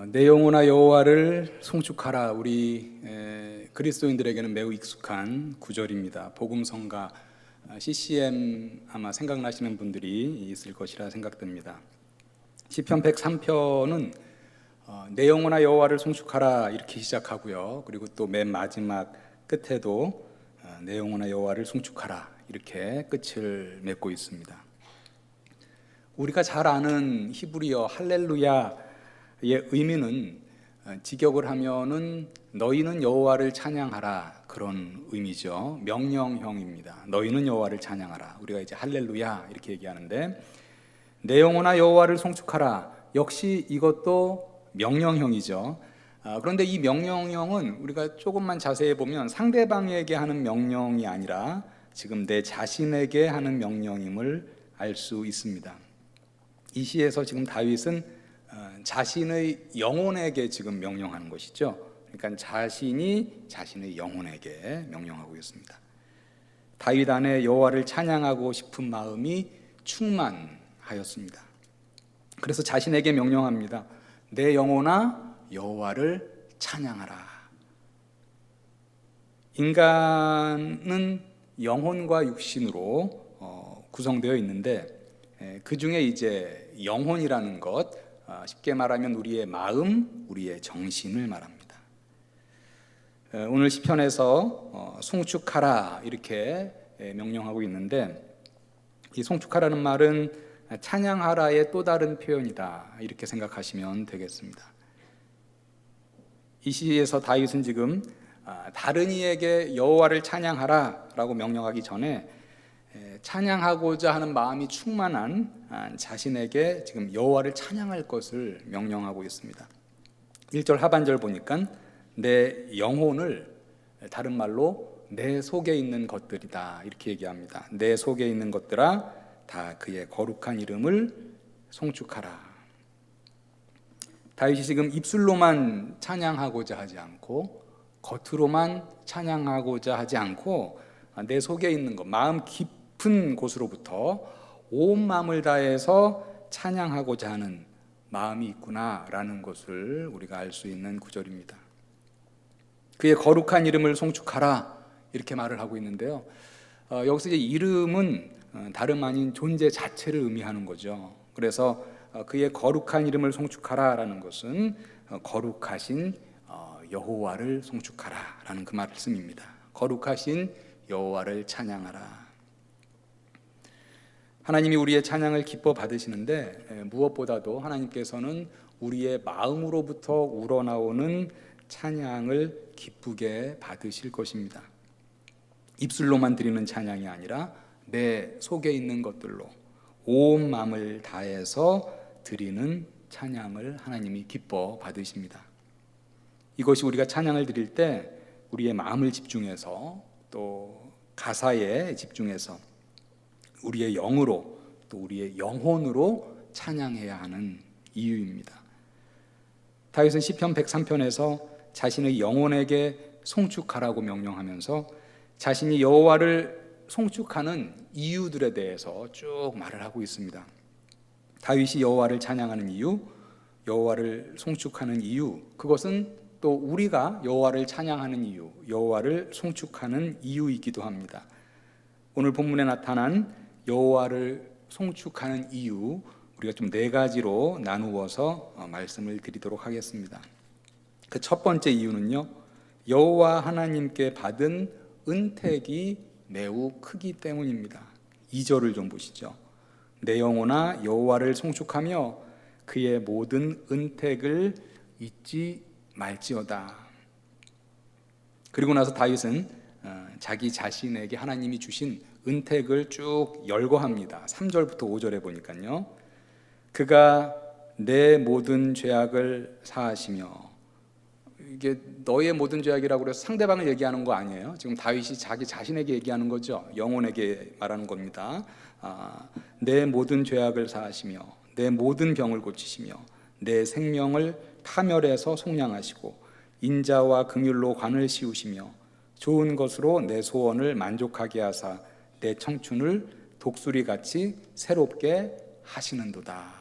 내 영혼아 여호와를 송축하라. 우리 그리스도인들에게는 매우 익숙한 구절입니다. 복음성가 CCM 아마 생각나시는 분들이 있을 것이라 생각됩니다. 시편 103편은 내 영혼아 여호와를 송축하라 이렇게 시작하고요. 그리고 또 맨 마지막 끝에도 내 영혼아 여호와를 송축하라 이렇게 끝을 맺고 있습니다. 우리가 잘 아는 히브리어 할렐루야의 의미는 직역을 하면은 너희는 여호와를 찬양하라 그런 의미죠. 명령형입니다. 너희는 여호와를 찬양하라. 우리가 이제 할렐루야 이렇게 얘기하는데 내 영혼아 여호와를 송축하라 역시 이것도 명령형이죠. 그런데 이 명령형은 우리가 조금만 자세히 보면 상대방에게 하는 명령이 아니라 지금 내 자신에게 하는 명령임을 알 수 있습니다. 이 시에서 지금 다윗은 자신의 영혼에게 지금 명령하는 것이죠. 그러니까 자신이 자신의 영혼에게 명령하고 있습니다. 다윗 안에 여호와를 찬양하고 싶은 마음이 충만하였습니다. 그래서 자신에게 명령합니다. 내 영혼아 여호와를 찬양하라. 인간은 영혼과 육신으로 구성되어 있는데 그 중에 이제 영혼이라는 것, 쉽게 말하면 우리의 마음, 우리의 정신을 말합니다. 오늘 시편에서 송축하라 이렇게 명령하고 있는데 이 송축하라는 말은 찬양하라의 또 다른 표현이다 이렇게 생각하시면 되겠습니다. 이 시에서 다윗은 지금 다른 이에게 여호와를 찬양하라라고 명령하기 전에 찬양하고자 하는 마음이 충만한 자신에게 지금 여호와를 찬양할 것을 명령하고 있습니다. 1절 하반절 보니까 내 영혼을 다른 말로 내 속에 있는 것들이다 이렇게 얘기합니다. 내 속에 있는 것들아 다 그의 거룩한 이름을 송축하라. 다윗이 지금 입술로만 찬양하고자 하지 않고 겉으로만 찬양하고자 하지 않고 내 속에 있는 것, 마음 깊은 곳으로부터 온 마음을 다해서 찬양하고자 하는 마음이 있구나라는 것을 우리가 알 수 있는 구절입니다. 그의 거룩한 이름을 송축하라 이렇게 말을 하고 있는데요. 여기서 이제 이름은 다름 아닌 존재 자체를 의미하는 거죠. 그래서 그의 거룩한 이름을 송축하라라는 것은 거룩하신 여호와를 송축하라라는 그 말씀입니다. 거룩하신 여호와를 찬양하라. 하나님이 우리의 찬양을 기뻐 받으시는데 무엇보다도 하나님께서는 우리의 마음으로부터 우러나오는 찬양을 기쁘게 받으실 것입니다. 입술로만 드리는 찬양이 아니라 내 속에 있는 것들로 온 마음을 다해서 드리는 찬양을 하나님이 기뻐 받으십니다. 이것이 우리가 찬양을 드릴 때 우리의 마음을 집중해서 또 가사에 집중해서 우리의 영으로 또 우리의 영혼으로 찬양해야 하는 이유입니다. 다윗은 시편 103편에서 자신의 영혼에게 송축하라고 명령하면서 자신이 여호와를 송축하는 이유들에 대해서 쭉 말을 하고 있습니다. 다윗이 여호와를 찬양하는 이유, 여호와를 송축하는 이유, 그것은 또 우리가 여호와를 찬양하는 이유, 여호와를 송축하는 이유이기도 합니다. 오늘 본문에 나타난 여호와를 송축하는 이유, 우리가 좀 네 가지로 나누어서 말씀을 드리도록 하겠습니다. 그 첫 번째 이유는요, 여호와 하나님께 받은 은택이 매우 크기 때문입니다. 2절을 좀 보시죠. 내 영혼아 여호와를 송축하며 그의 모든 은택을 잊지 말지어다. 그리고 나서 다윗은 자기 자신에게 하나님이 주신 은택을 쭉 열거합니다. 3절부터 5절에 보니까요. 그가 내 모든 죄악을 사하시며, 이게 너의 모든 죄악이라고 해서 상대방을 얘기하는 거 아니에요. 지금 다윗이 자기 자신에게 얘기하는 거죠. 영혼에게 말하는 겁니다. 내 모든 죄악을 사하시며 내 모든 병을 고치시며 내 생명을 파멸해서 속량하시고 인자와 긍휼로 관을 씌우시며 좋은 것으로 내 소원을 만족하게 하사 내 청춘을 독수리같이 새롭게 하시는도다.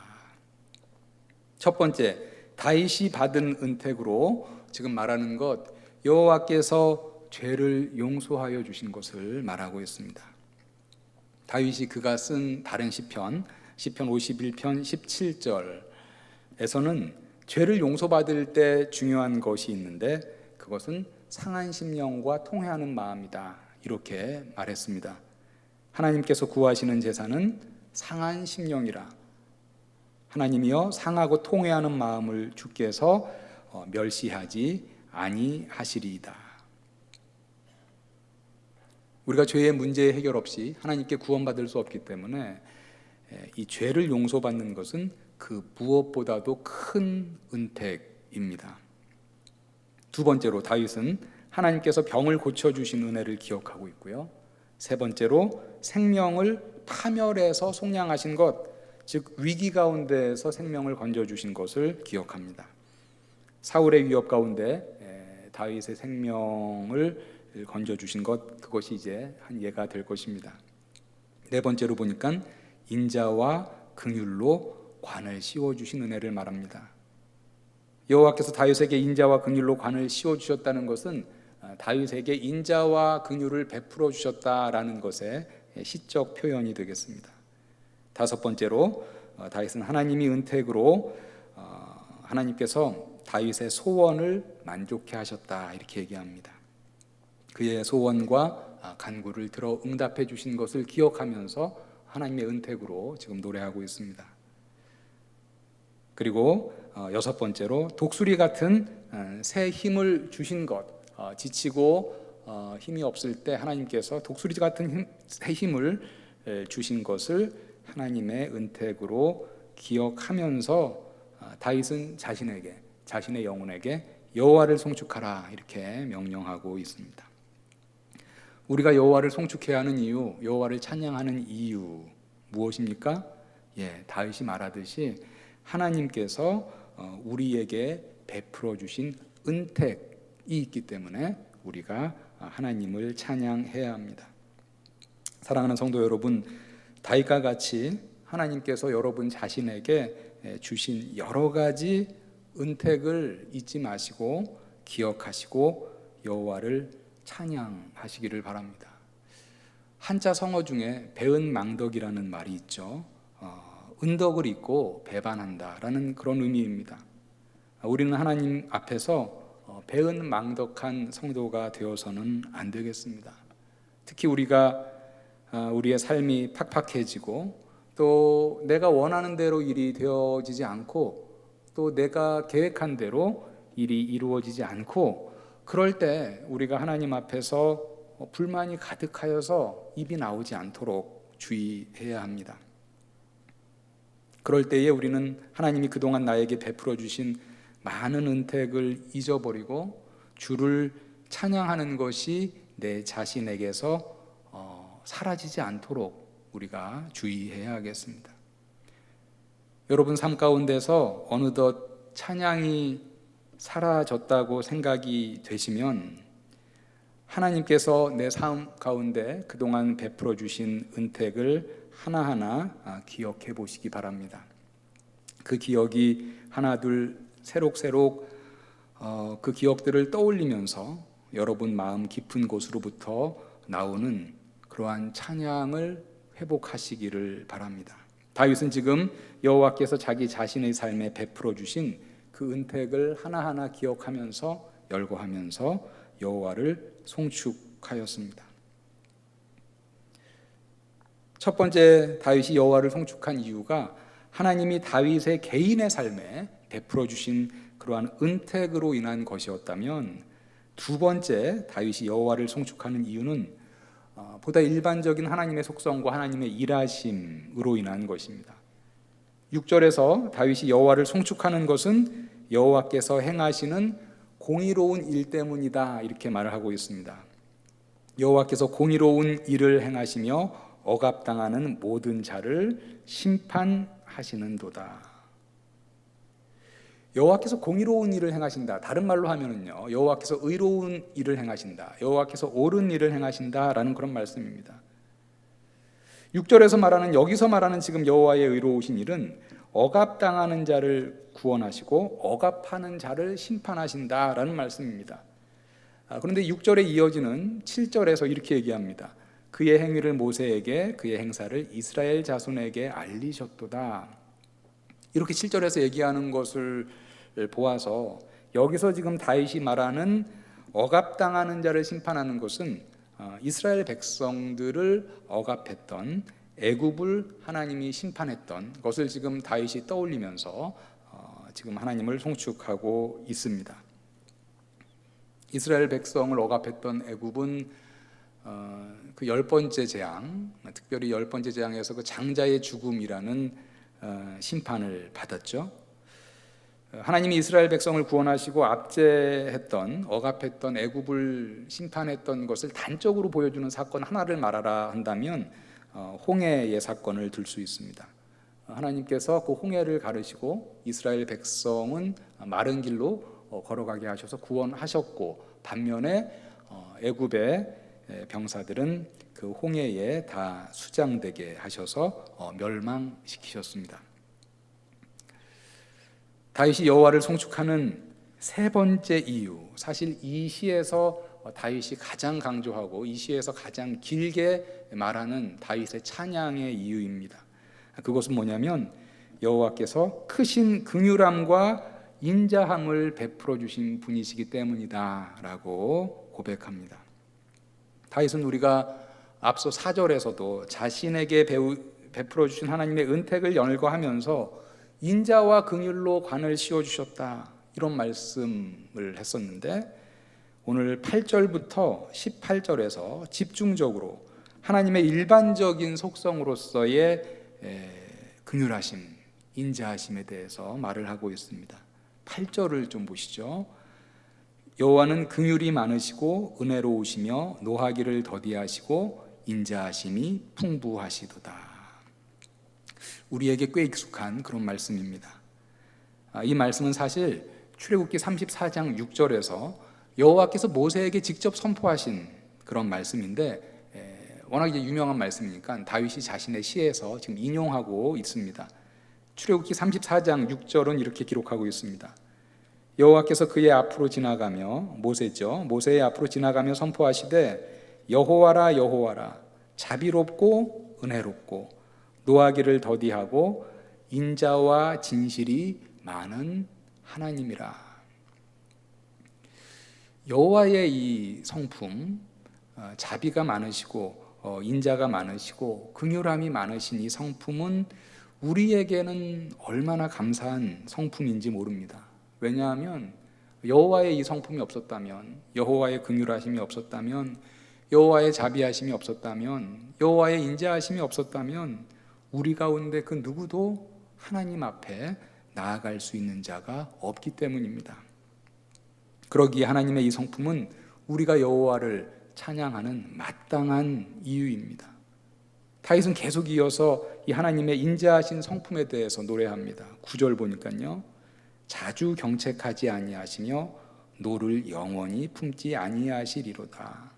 첫 번째, 다윗이 받은 은택으로 지금 말하는 것, 여호와께서 죄를 용서하여 주신 것을 말하고 있습니다. 다윗이 그가 쓴 다른 시편 51편 17절에서는 죄를 용서받을 때 중요한 것이 있는데 그것은 상한 심령과 통회하는 마음이다, 이렇게 말했습니다. 하나님께서 구하시는 제사는 상한 심령이라, 하나님이여 상하고 통회하는 마음을 주께서 멸시하지 아니하시리이다. 우리가 죄의 문제 해결 없이 하나님께 구원받을 수 없기 때문에 이 죄를 용서받는 것은 그 무엇보다도 큰 은택입니다. 두 번째로 다윗은 하나님께서 병을 고쳐주신 은혜를 기억하고 있고요. 세 번째로 생명을 파멸해서 속량하신 것, 즉 위기 가운데에서 생명을 건져주신 것을 기억합니다. 사울의 위협 가운데 다윗의 생명을 건져주신 것, 그것이 이제 한 예가 될 것입니다. 네 번째로 보니까 인자와 긍휼로 관을 씌워주신 은혜를 말합니다. 여호와께서 다윗에게 인자와 긍휼로 관을 씌워주셨다는 것은 다윗에게 인자와 긍휼을 베풀어 주셨다라는 것의 시적 표현이 되겠습니다. 다섯 번째로 다윗은 하나님이 은택으로 하나님께서 다윗의 소원을 만족해 하셨다, 이렇게 얘기합니다. 그의 소원과 간구를 들어 응답해 주신 것을 기억하면서 하나님의 은택으로 지금 노래하고 있습니다. 그리고 여섯 번째로 독수리 같은 새 힘을 주신 것, 지치고 힘이 없을 때 하나님께서 독수리 같은 새 힘을 주신 것을 하나님의 은택으로 기억하면서 다윗은 자신의 영혼에게 여호와를 송축하라, 이렇게 명령하고 있습니다. 우리가 여호와를 송축해야 하는 이유, 여호와를 찬양하는 이유 무엇입니까? 다윗이 말하듯이 하나님께서 우리에게 베풀어 주신 은택이 있기 때문에 우리가 하나님을 찬양해야 합니다. 사랑하는 성도 여러분, 다윗과 같이 하나님께서 여러분 자신에게 주신 여러 가지 은택을 잊지 마시고 기억하시고 여호와를 찬양하시기를 바랍니다. 한자 성어 중에 배은망덕이라는 말이 있죠. 은덕을 잊고 배반한다라는 그런 의미입니다. 우리는 하나님 앞에서 배은망덕한 성도가 되어서는 안 되겠습니다. 특히 우리가 우리의 삶이 팍팍해지고 또 내가 원하는 대로 일이 되어지지 않고 또 내가 계획한 대로 일이 이루어지지 않고 그럴 때 우리가 하나님 앞에서 불만이 가득하여서 입이 나오지 않도록 주의해야 합니다. 그럴 때에 우리는 하나님이 그동안 나에게 베풀어 주신 많은 은택을 잊어버리고 주를 찬양하는 것이 내 자신에게서 사라지지 않도록 우리가 주의해야 하겠습니다. 여러분 삶 가운데서 어느덧 찬양이 사라졌다고 생각이 되시면 하나님께서 내 삶 가운데 그동안 베풀어 주신 은택을 하나하나 기억해 보시기 바랍니다. 그 기억이 하나둘 새록새록 그 기억들을 떠올리면서 여러분 마음 깊은 곳으로부터 나오는 그러한 찬양을 회복하시기를 바랍니다. 다윗은 지금 여호와께서 자기 자신의 삶에 베풀어 주신 그 은택을 하나하나 기억하면서 열거하면서 여호와를 송축하였습니다. 첫 번째 다윗이 여호와를 송축한 이유가 하나님이 다윗의 개인의 삶에 베풀어 주신 그러한 은택으로 인한 것이었다면, 두 번째 다윗이 여호와를 송축하는 이유는 보다 일반적인 하나님의 속성과 하나님의 일하심으로 인한 것입니다. 6절에서 다윗이 여호와를 송축하는 것은 여호와께서 행하시는 공의로운 일 때문이다, 이렇게 말을 하고 있습니다. 여호와께서 공의로운 일을 행하시며 억압당하는 모든 자를 심판하시는도다. 여호와께서 공의로운 일을 행하신다, 다른 말로 하면은요, 여호와께서 의로운 일을 행하신다, 여호와께서 옳은 일을 행하신다라는 그런 말씀입니다. 6절에서 말하는, 여기서 말하는 지금 여호와의 의로우신 일은 억압당하는 자를 구원하시고 억압하는 자를 심판하신다라는 말씀입니다. 그런데 6절에 이어지는 7절에서 이렇게 얘기합니다. 그의 행위를 모세에게, 그의 행사를 이스라엘 자손에게 알리셨도다. 이렇게 7절에서 얘기하는 것을 보아서 여기서 지금 다윗이 말하는 억압당하는 자를 심판하는 것은 이스라엘 백성들을 억압했던 애굽을 하나님이 심판했던 것을 지금 다윗이 떠올리면서 지금 하나님을 송축하고 있습니다. 이스라엘 백성을 억압했던 애굽은 그 10번째 재앙, 특별히 10번째 재앙에서 그 장자의 죽음이라는 심판을 받았죠. 하나님이 이스라엘 백성을 구원하시고 압제했던, 억압했던 애굽을 심판했던 것을 단적으로 보여주는 사건 하나를 말하라 한다면 홍해의 사건을 들 수 있습니다. 하나님께서 그 홍해를 가르시고 이스라엘 백성은 마른 길로 걸어가게 하셔서 구원하셨고, 반면에 애굽의 병사들은 그 홍해에 다 수장되게 하셔서 멸망시키셨습니다. 다윗이 여호와를 송축하는 세 번째 이유, 사실 이 시에서 다윗이 가장 강조하고 이 시에서 가장 길게 말하는 다윗의 찬양의 이유입니다. 그것은 뭐냐면 여호와께서 크신 긍휼함과 인자함을 베풀어 주신 분이시기 때문이다라고 고백합니다. 다윗은 우리가 앞서 4절에서도 자신에게 베풀어 주신 하나님의 은택을 열거하면서 인자와 긍휼로 관을 씌워 주셨다, 이런 말씀을 했었는데, 오늘 8절부터 18절에서 집중적으로 하나님의 일반적인 속성으로서의 긍휼하심, 인자하심에 대해서 말을 하고 있습니다. 8절을 좀 보시죠. 여호와는 긍휼이 많으시고 은혜로우시며 노하기를 더디하시고 인자하심이 풍부하시도다. 우리에게 꽤 익숙한 그런 말씀입니다. 이 말씀은 사실 출애굽기 34장 6절에서 여호와께서 모세에게 직접 선포하신 그런 말씀인데, 워낙 이제 유명한 말씀이니까 다윗이 자신의 시에서 지금 인용하고 있습니다. 출애굽기 34장 6절은 이렇게 기록하고 있습니다. 여호와께서 그의 앞으로 지나가며, 모세의 앞으로 지나가며 선포하시되 여호와라 여호와라, 자비롭고 은혜롭고 노하기를 더디하고 인자와 진실이 많은 하나님이라. 여호와의 이 성품, 자비가 많으시고 인자가 많으시고 긍휼함이 많으신 이 성품은 우리에게는 얼마나 감사한 성품인지 모릅니다. 왜냐하면 여호와의 이 성품이 없었다면, 여호와의 긍휼하심이 없었다면, 여호와의 자비하심이 없었다면, 여호와의 인자하심이 없었다면 우리 가운데 그 누구도 하나님 앞에 나아갈 수 있는 자가 없기 때문입니다. 그러기에 하나님의 이 성품은 우리가 여호와를 찬양하는 마땅한 이유입니다. 다윗은 계속 이어서 이 하나님의 인자하신 성품에 대해서 노래합니다. 9절 보니까요, 자주 경책하지 아니하시며 노를 영원히 품지 아니하시리로다.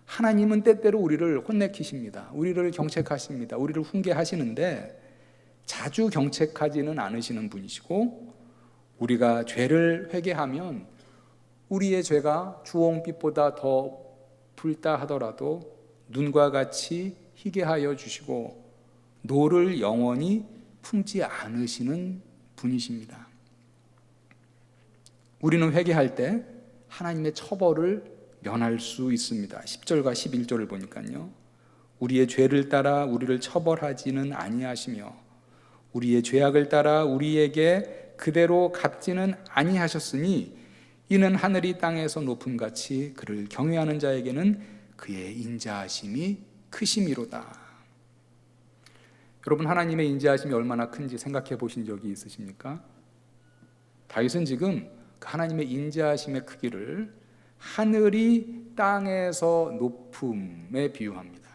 하나님은 때때로 우리를 혼내키십니다. 우리를 경책하십니다. 우리를 훈계하시는데 자주 경책하지는 않으시는 분이시고, 우리가 죄를 회개하면 우리의 죄가 주홍빛보다 더 붉다 하더라도 눈과 같이 희게 하여 주시고 노를 영원히 품지 않으시는 분이십니다. 우리는 회개할 때 하나님의 처벌을 면할 수 있습니다. 10절과 11절을 보니까요, 우리의 죄를 따라 우리를 처벌하지는 아니하시며 우리의 죄악을 따라 우리에게 그대로 갚지는 아니하셨으니 이는 하늘이 땅에서 높음같이 그를 경외하는 자에게는 그의 인자하심이 크심이로다. 여러분, 하나님의 인자하심이 얼마나 큰지 생각해 보신 적이 있으십니까? 다윗은 지금 하나님의 인자하심의 크기를 하늘이 땅에서 높음에 비유합니다.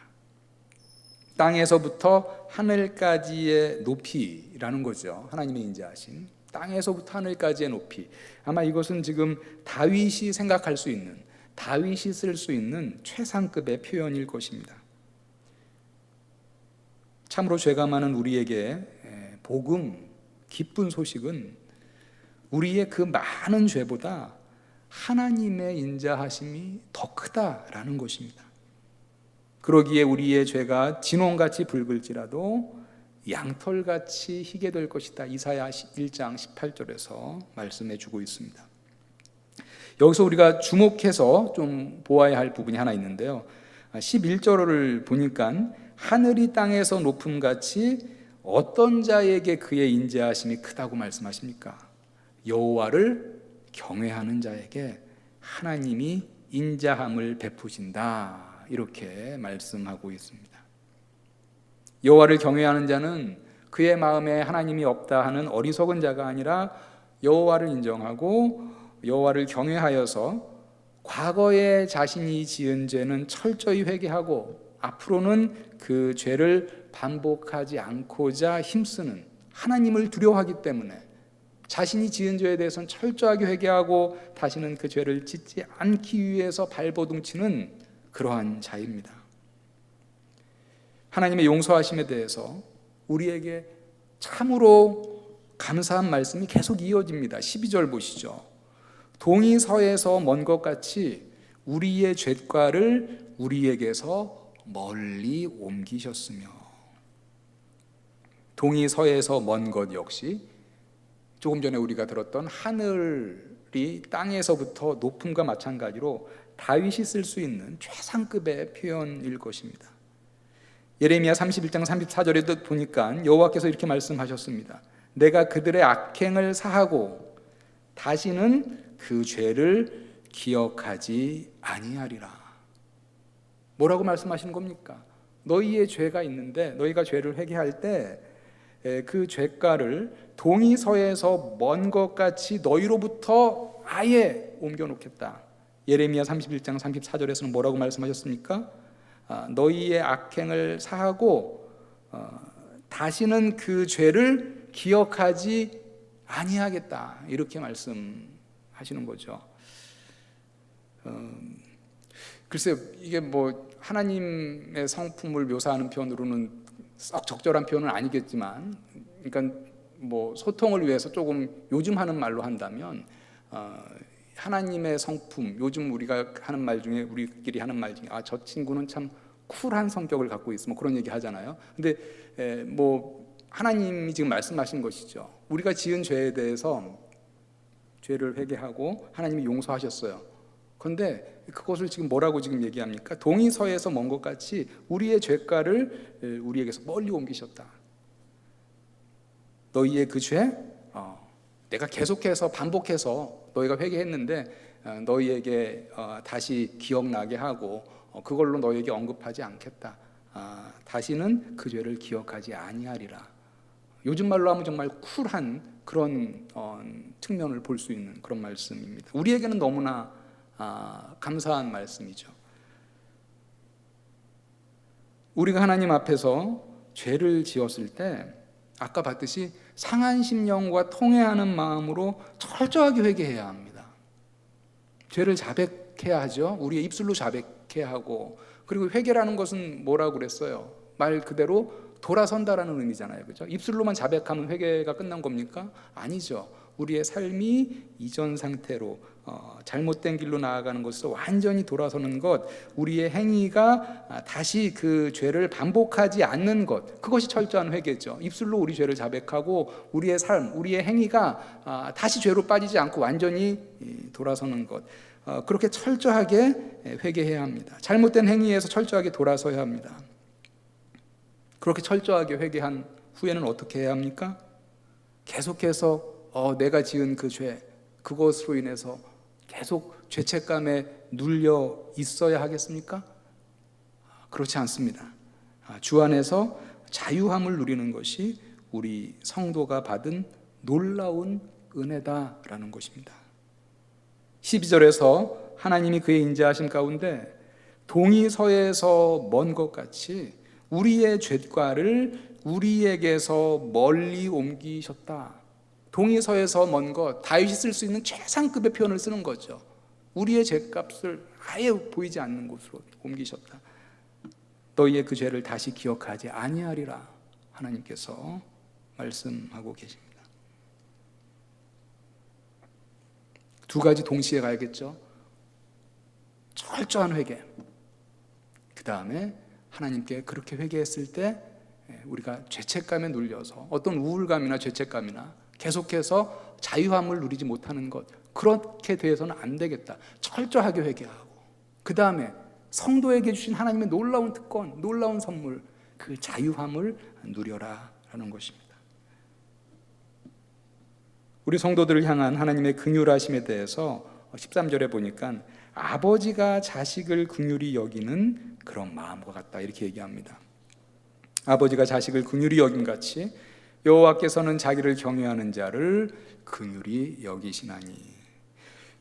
땅에서부터 하늘까지의 높이라는 거죠. 하나님의 인자하심, 땅에서부터 하늘까지의 높이. 아마 이것은 지금 다윗이 생각할 수 있는, 다윗이 쓸 수 있는 최상급의 표현일 것입니다. 참으로 죄가 많은 우리에게 복음, 기쁜 소식은 우리의 그 많은 죄보다 하나님의 인자하심이 더 크다라는 것입니다. 그러기에 우리의 죄가 진홍같이 붉을지라도 양털같이 희게 될 것이다. 이사야 1장 18절에서 말씀해 주고 있습니다. 여기서 우리가 주목해서 좀 보아야 할 부분이 하나 있는데요. 11절을 보니까 하늘이 땅에서 높음같이 어떤 자에게 그의 인자하심이 크다고 말씀하십니까? 여호와를 경외하는 자에게 하나님이 인자함을 베푸신다. 이렇게 말씀하고 있습니다. 여호와를 경외하는 자는 그의 마음에 하나님이 없다 하는 어리석은 자가 아니라 여호와를 인정하고 여호와를 경외하여서 과거에 자신이 지은 죄는 철저히 회개하고 앞으로는 그 죄를 반복하지 않고자 힘쓰는, 하나님을 두려워하기 때문에 자신이 지은 죄에 대해서는 철저하게 회개하고 다시는 그 죄를 짓지 않기 위해서 발버둥치는 그러한 자입니다. 하나님의 용서하심에 대해서 우리에게 참으로 감사한 말씀이 계속 이어집니다. 12절 보시죠. 동이 서에서 먼 것 같이 우리의 죄과를 우리에게서 멀리 옮기셨으며, 동이 서에서 먼 것 역시 조금 전에 우리가 들었던 하늘이 땅에서부터 높음과 마찬가지로 다윗이 쓸 수 있는 최상급의 표현일 것입니다. 예레미야 31장 34절에도 보니까 여호와께서 이렇게 말씀하셨습니다. 내가 그들의 악행을 사하고 다시는 그 죄를 기억하지 아니하리라. 뭐라고 말씀하시는 겁니까? 너희의 죄가 있는데 너희가 죄를 회개할 때 그 죄가를 동이 서에서 먼 것 같이 너희로부터 아예 옮겨놓겠다. 예레미야 31장 34절에서는 뭐라고 말씀하셨습니까? 너희의 악행을 사하고 다시는 그 죄를 기억하지 아니하겠다. 이렇게 말씀하시는 거죠. 글쎄요, 이게 뭐 하나님의 성품을 묘사하는 표현으로는 썩 적절한 표현은 아니겠지만, 그러니까 뭐 소통을 위해서 조금 요즘 하는 말로 한다면 하나님의 성품, 요즘 우리가 하는 말 중에, 우리끼리 하는 말 중에 저 친구는 참 쿨한 성격을 갖고 있어, 뭐 그런 얘기 하잖아요. 근데 뭐 하나님이 지금 말씀하신 것이죠. 우리가 지은 죄에 대해서 죄를 회개하고 하나님이 용서하셨어요. 그런데 그것을 지금 뭐라고 지금 얘기합니까? 동이 서에서 먼 것 같이 우리의 죄가를 우리에게서 멀리 옮기셨다. 너희의 그 죄, 내가 계속해서 반복해서 너희가 회개했는데 너희에게 다시 기억나게 하고 그걸로 너희에게 언급하지 않겠다. 다시는 그 죄를 기억하지 아니하리라. 요즘 말로 하면 정말 쿨한 그런 측면을 볼 수 있는 그런 말씀입니다. 우리에게는 너무나 감사한 말씀이죠. 우리가 하나님 앞에서 죄를 지었을 때 아까 봤듯이 상한 심령과 통회하는 마음으로 철저하게 회개해야 합니다. 죄를 자백해야 하죠. 우리의 입술로 자백해야 하고, 그리고 회개라는 것은 뭐라고 그랬어요? 말 그대로 돌아선다라는 의미잖아요. 그렇죠? 입술로만 자백하면 회개가 끝난 겁니까? 아니죠. 우리의 삶이 이전 상태로 잘못된 길로 나아가는 것으로 완전히 돌아서는 것, 우리의 행위가 다시 그 죄를 반복하지 않는 것, 그것이 철저한 회개죠. 입술로 우리 죄를 자백하고 우리의 삶, 우리의 행위가 다시 죄로 빠지지 않고 완전히 돌아서는 것, 그렇게 철저하게 회개해야 합니다. 잘못된 행위에서 철저하게 돌아서야 합니다. 그렇게 철저하게 회개한 후에는 어떻게 해야 합니까? 계속해서 내가 지은 그 죄, 그것으로 인해서 계속 죄책감에 눌려 있어야 하겠습니까? 그렇지 않습니다. 주 안에서 자유함을 누리는 것이 우리 성도가 받은 놀라운 은혜다라는 것입니다. 12절에서 하나님이 그의 인자하심 가운데 동이 서에서 먼 것 같이 우리의 죄과를 우리에게서 멀리 옮기셨다. 동이 서에서 먼 것, 다윗이 쓸 수 있는 최상급의 표현을 쓰는 거죠. 우리의 죄값을 아예 보이지 않는 곳으로 옮기셨다. 너희의 그 죄를 다시 기억하지 아니하리라 하나님께서 말씀하고 계십니다. 두 가지 동시에 가야겠죠. 철저한 회개. 그 다음에 하나님께 그렇게 회개했을 때 우리가 죄책감에 눌려서 어떤 우울감이나 죄책감이나 계속해서 자유함을 누리지 못하는 것, 그렇게 돼서는 안 되겠다. 철저하게 회개하고 그 다음에 성도에게 주신 하나님의 놀라운 특권, 놀라운 선물, 그 자유함을 누려라 라는 것입니다. 우리 성도들을 향한 하나님의 긍휼하심에 대해서 13절에 보니까 아버지가 자식을 긍휼히 여기는 그런 마음과 같다 이렇게 얘기합니다. 아버지가 자식을 긍휼히 여김같이 여호와께서는 자기를 경외하는 자를 긍휼히 여기시나니.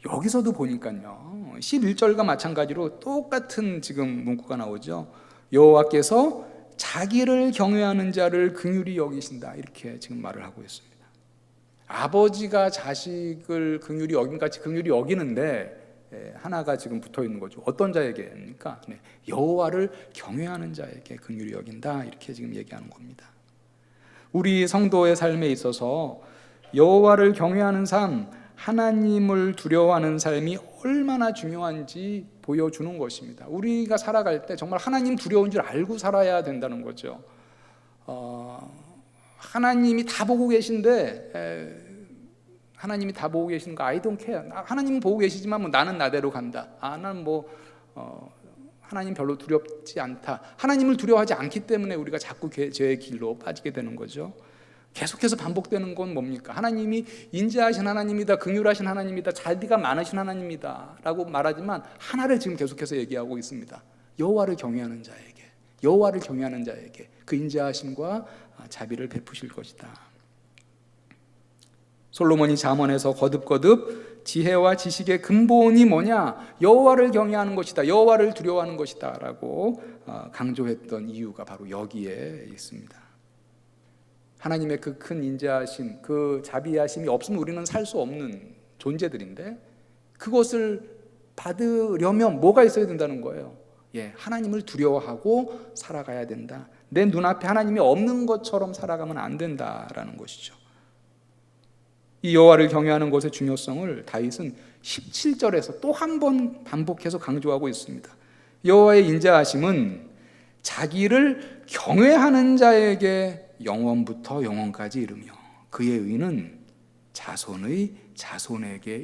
여기서도 보니까요 11절과 마찬가지로 똑같은 지금 문구가 나오죠. 여호와께서 자기를 경외하는 자를 긍휼히 여기신다 이렇게 지금 말을 하고 있습니다. 아버지가 자식을 긍휼히 여김같이 긍휼히 여기는데 하나가 지금 붙어 있는 거죠. 어떤 자에게입니까? 여호와를 경외하는 자에게 긍휼히 여긴다 이렇게 지금 얘기하는 겁니다. 우리 성도의 삶에 있어서 여호와를 경외하는 삶, 하나님을 두려워하는 삶이 얼마나 중요한지 보여주는 것입니다. 우리가 살아갈 때 정말 하나님 두려운 줄 알고 살아야 된다는 거죠. 하나님이 다 보고 계신데 하나님이 다 보고 계시는 거 I don't care. 하나님은 보고 계시지만 뭐 나는 나대로 간다. 나는 하나님 별로 두렵지 않다. 하나님을 두려워하지 않기 때문에 우리가 자꾸 죄의 길로 빠지게 되는 거죠. 계속해서 반복되는 건 뭡니까? 하나님이 인자하신 하나님이다, 긍휼하신 하나님이다, 자비가 많으신 하나님이다 라고 말하지만 하나를 지금 계속해서 얘기하고 있습니다. 여호와를 경외하는 자에게, 여호와를 경외하는 자에게 그 인자하심과 자비를 베푸실 것이다. 솔로몬이 잠언에서 거듭거듭 지혜와 지식의 근본이 뭐냐? 여호와를 경외하는 것이다, 여호와를 두려워하는 것이다 라고 강조했던 이유가 바로 여기에 있습니다. 하나님의 그 큰 인자하심, 그 자비하심이 없으면 우리는 살 수 없는 존재들인데 그것을 받으려면 뭐가 있어야 된다는 거예요. 하나님을 두려워하고 살아가야 된다. 내 눈앞에 하나님이 없는 것처럼 살아가면 안 된다라는 것이죠. 이 여호와를 경외하는 것의 중요성을 다윗은 17절에서 또 한 번 반복해서 강조하고 있습니다. 여호와의 인자하심은 자기를 경외하는 자에게 영원부터 영원까지 이르며 그의 의는 자손의 자손에게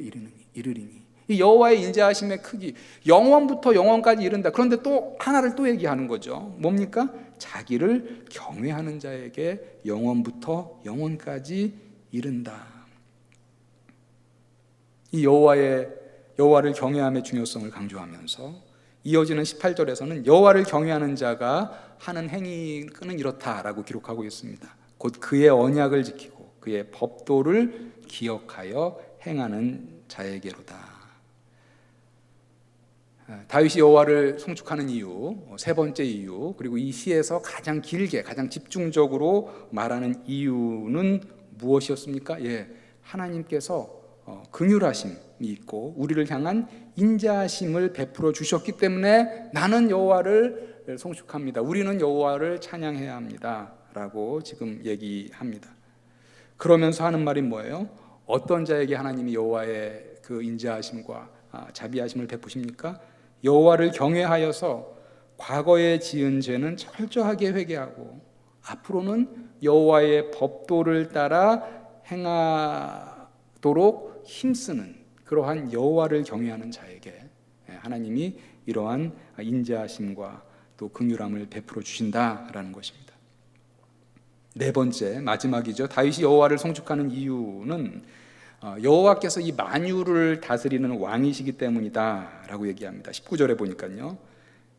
이르리니. 이 여호와의 인자하심의 크기, 영원부터 영원까지 이른다. 그런데 또 하나를 또 얘기하는 거죠. 뭡니까? 자기를 경외하는 자에게 영원부터 영원까지 이른다. 이 여호와를 경외함의 중요성을 강조하면서 이어지는 18절에서는 여호와를 경외하는 자가 하는 행위는 이렇다라고 기록하고 있습니다. 곧 그의 언약을 지키고 그의 법도를 기억하여 행하는 자에게로다. 다윗이 여호와를 송축하는 이유, 세 번째 이유, 그리고 이 시에서 가장 길게 가장 집중적으로 말하는 이유는 무엇이었습니까? 하나님께서 긍휼하심이 있고 우리를 향한 인자하심을 베풀어 주셨기 때문에 나는 여호와를 송축합니다. 우리는 여호와를 찬양해야 합니다 라고 지금 얘기합니다. 그러면서 하는 말이 뭐예요? 어떤 자에게 하나님이 여호와의 그 인자하심과 자비하심을 베푸십니까? 여호와를 경외하여서 과거에 지은 죄는 철저하게 회개하고 앞으로는 여호와의 법도를 따라 행하도록 힘쓰는 그러한 여호와를 경외하는 자에게 하나님이 이러한 인자하심과 또 긍휼함을 베풀어 주신다라는 것입니다. 네 번째, 마지막이죠. 다윗이 여호와를 송축하는 이유는 여호와께서 이 만유를 다스리는 왕이시기 때문이다라고 얘기합니다. 19절에 보니까요.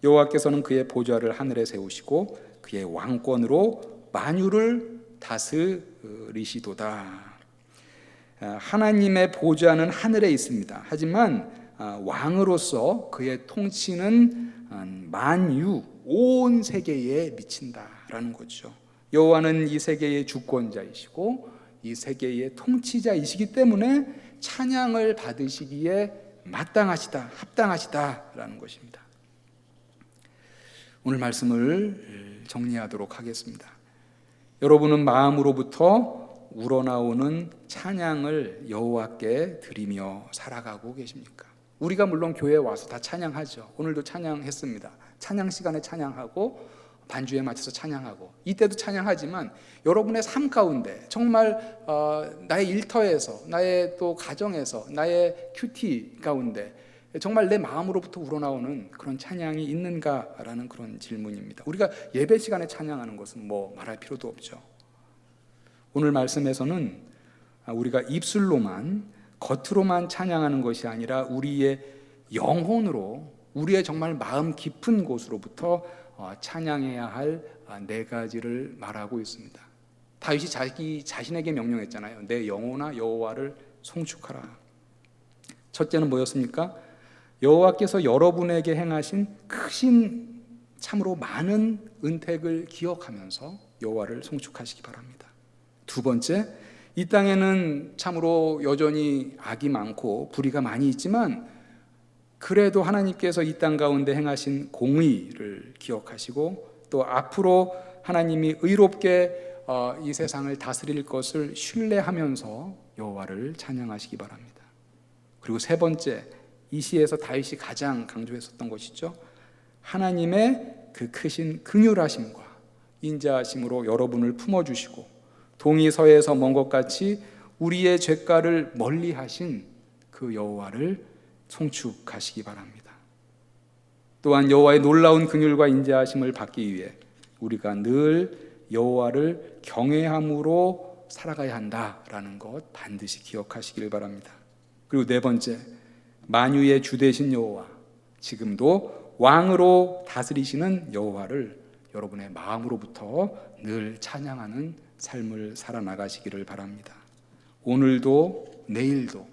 여호와께서는 그의 보좌를 하늘에 세우시고 그의 왕권으로 만유를 다스리시도다. 하나님의 보좌는 하늘에 있습니다. 하지만 왕으로서 그의 통치는 만유, 온 세계에 미친다라는 거죠. 여호와는 이 세계의 주권자이시고 이 세계의 통치자이시기 때문에 찬양을 받으시기에 마땅하시다, 합당하시다라는 것입니다. 오늘 말씀을 정리하도록 하겠습니다. 여러분은 마음으로부터 우러나오는 찬양을 여호와께 드리며 살아가고 계십니까? 우리가 물론 교회에 와서 다 찬양하죠. 오늘도 찬양했습니다. 찬양 시간에 찬양하고 반주에 맞춰서 찬양하고 이때도 찬양하지만 여러분의 삶 가운데 정말 나의 일터에서 나의 또 가정에서 나의 큐티 가운데 정말 내 마음으로부터 우러나오는 그런 찬양이 있는가라는 그런 질문입니다. 우리가 예배 시간에 찬양하는 것은 뭐 말할 필요도 없죠. 오늘 말씀에서는 우리가 입술로만 겉으로만 찬양하는 것이 아니라 우리의 영혼으로 우리의 정말 마음 깊은 곳으로부터 찬양해야 할 네 가지를 말하고 있습니다. 다윗이 자기 자신에게 명령했잖아요. 내 영혼아 여호와를 송축하라. 첫째는 뭐였습니까? 여호와께서 여러분에게 행하신 크신 참으로 많은 은택을 기억하면서 여호와를 송축하시기 바랍니다. 두 번째, 이 땅에는 참으로 여전히 악이 많고 불의가 많이 있지만 그래도 하나님께서 이 땅 가운데 행하신 공의를 기억하시고 또 앞으로 하나님이 의롭게 이 세상을 다스릴 것을 신뢰하면서 여호와를 찬양하시기 바랍니다. 그리고 세 번째, 이 시에서 다윗이 가장 강조했었던 것이죠. 하나님의 그 크신 긍휼하심과 인자하심으로 여러분을 품어주시고 동이 서에서 먼 것 같이 우리의 죄가를 멀리하신 그 여호와를 송축하시기 바랍니다. 또한 여호와의 놀라운 긍휼과 인자하심을 받기 위해 우리가 늘 여호와를 경외함으로 살아가야 한다라는 것 반드시 기억하시길 바랍니다. 그리고 네 번째, 만유의 주 되신 여호와, 지금도 왕으로 다스리시는 여호와를 여러분의 마음으로부터 늘 찬양하는 삶을 살아나가시기를 바랍니다. 오늘도 내일도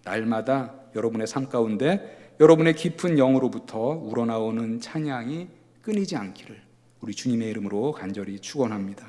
날마다 여러분의 삶 가운데 여러분의 깊은 영으로부터 우러나오는 찬양이 끊이지 않기를 우리 주님의 이름으로 간절히 축원합니다.